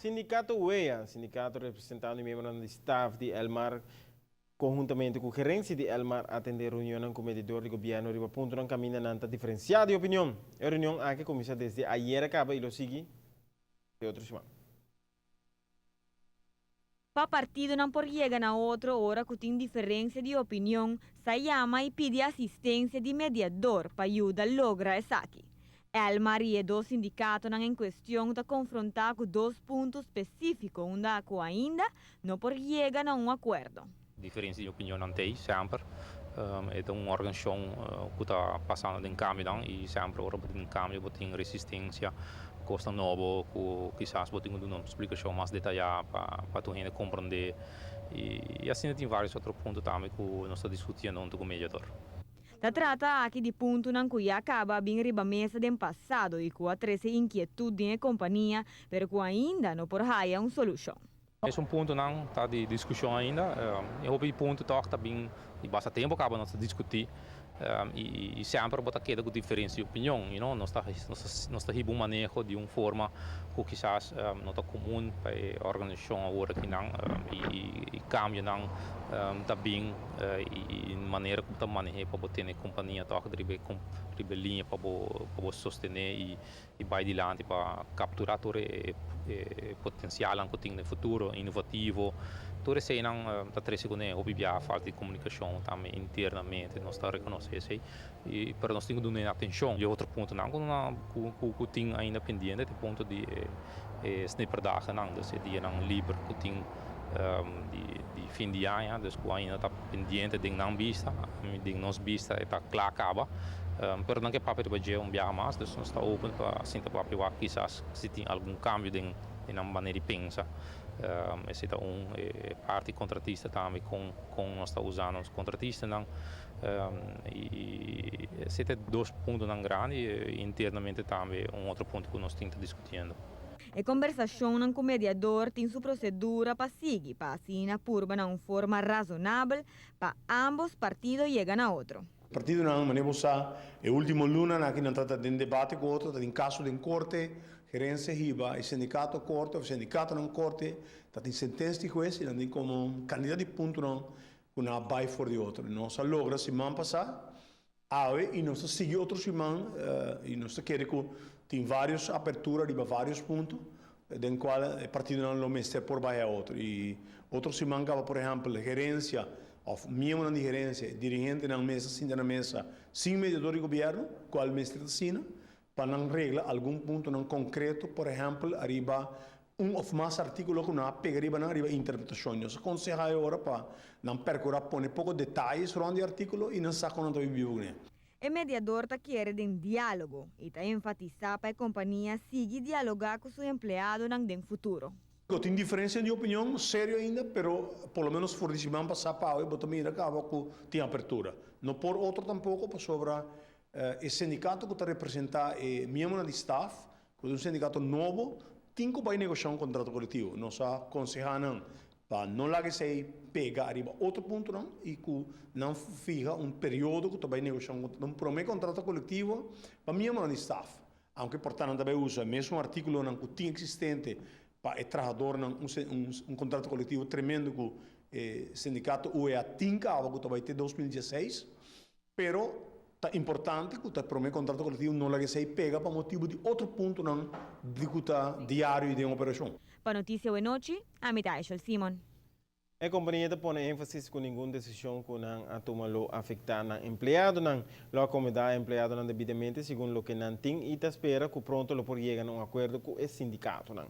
Sindicato UEA, sindicato representando membros do staff de Elmar, conjuntamente com a gerência de Elmar, atender reunião com o medidor de governo, riba ponto não caminha nanta diferenciada de opinião. A reunião aqui começa desde ayer acaba e lo sigue de outro semana. Pa partido não por chegar na outra hora que tem diferença de opinião, se chama e pede assistência de mediador para ajudar a lograr isso aqui. Elmar e dois sindicatos em questão de confrontar com dois pontos específicos, onde ainda não por chegar a acordo. Diferença de opinião não tem sempre. É uma organização que está passando em caminho e sempre ora em caminho, tem resistência, costa novo, que quizás tem uma explicação mais detalhada para tu gente compreender. E assim tem vários outros pontos também que nós estamos discutindo com o mediador. Se trata aqui de ponto não que acaba bem riba mesa do passado e que atrese inquietude na companhia, mas que ainda não por haia uma solução. É ponto não está de discussão ainda. Eu acho que o ponto está bem e basta tempo acaba nós discutir e sempre botar queda com diferença de opinião, nós está um manejo de uma forma que quizás não está comum para a organização agora que não e cambia não também e maneira como está manejar para botar na companhia toca de linha para sostener e vai adiante para capturar todo o potencial que tem no futuro inovativo. Tudo isso não está trazendo a falta de comunicação também internamente, nós está reconhecendo isso e para nós temos que dar atenção. E outro ponto não que tem ainda pendente, é o ponto de sniperdagen não, desse dia não livre que tem de fim de ano, dus que ainda está pendente de não vista, de nós vista está claro acaba. Pero não que papel para dia viajar mais, dus nós está open para sentar para provar quizás se tem algum cambio na maneira de pensar. Essa é uma parte contratista também com nós está usando os contratistas não e esse é dois pontos não grandes e internamente também outro ponto que nós temos discutindo. A conversação com o mediador tem sua procedura para seguir, para assim purba na uma forma razonável para ambos partidos chegar a outro. O partido não maneja o último luna aqui não trata de debate com outro, em caso de corte, gerência riba, o sindicato corte, o sindicato não corte, tem sentença de juiz, não tem como candidato de ponto não, uma vai fora de outro. Nós logra semana passada, e nós seguimos outro semana e nós queremos que tem várias aberturas, riba vários pontos, em qual o partido não lo mete por vai a outro. E outro semana, por exemplo, gerência of membro de gerência, dirigente na mesa, sim na mesa, sem mediador de governo, qual mestre assina, para não regla algum ponto não concreto, por exemplo, arriba ou mais artículo que não pega arriba na arriba interpretação. Nós aconselhamos agora para não percorrer pôr poucos detalhes sobre o artículo e não sacar não está vivo. O mediador está querendo um diálogo e está enfatizando para a companhia seguir dialogar com seus empregados no futuro. Tem diferença de opinião sério ainda, pero por lo menos for de semana passada para hoje, também acaba com tem abertura. Não por outro tampouco sobre o sindicato que está representando membro de staff, que é um sindicato novo, tem que vai negociar um contrato coletivo. Nós aconselhamos para não lá que se pega arriba outro ponto não e que não fija um período que vai negociar um primeiro contrato coletivo para membro de staff. Aunque portanto também usa o mesmo artigo que tem existente para o trabalhador um contrato coletivo tremendo que o sindicato UEA tinha que vai ter 2016, pero é importante que o primeiro contrato coletivo não lá que se pega para motivo de outro ponto não de diário e de uma operação. Para notícia hoje noite, a mitad é Simon. A companhia põe ênfase com nenhuma decisão que não tomou afetar o empregado, não acomodar o empregado devidamente, segundo o que não tem e espera que pronto lo por chegar a um acordo com o sindicato. Não.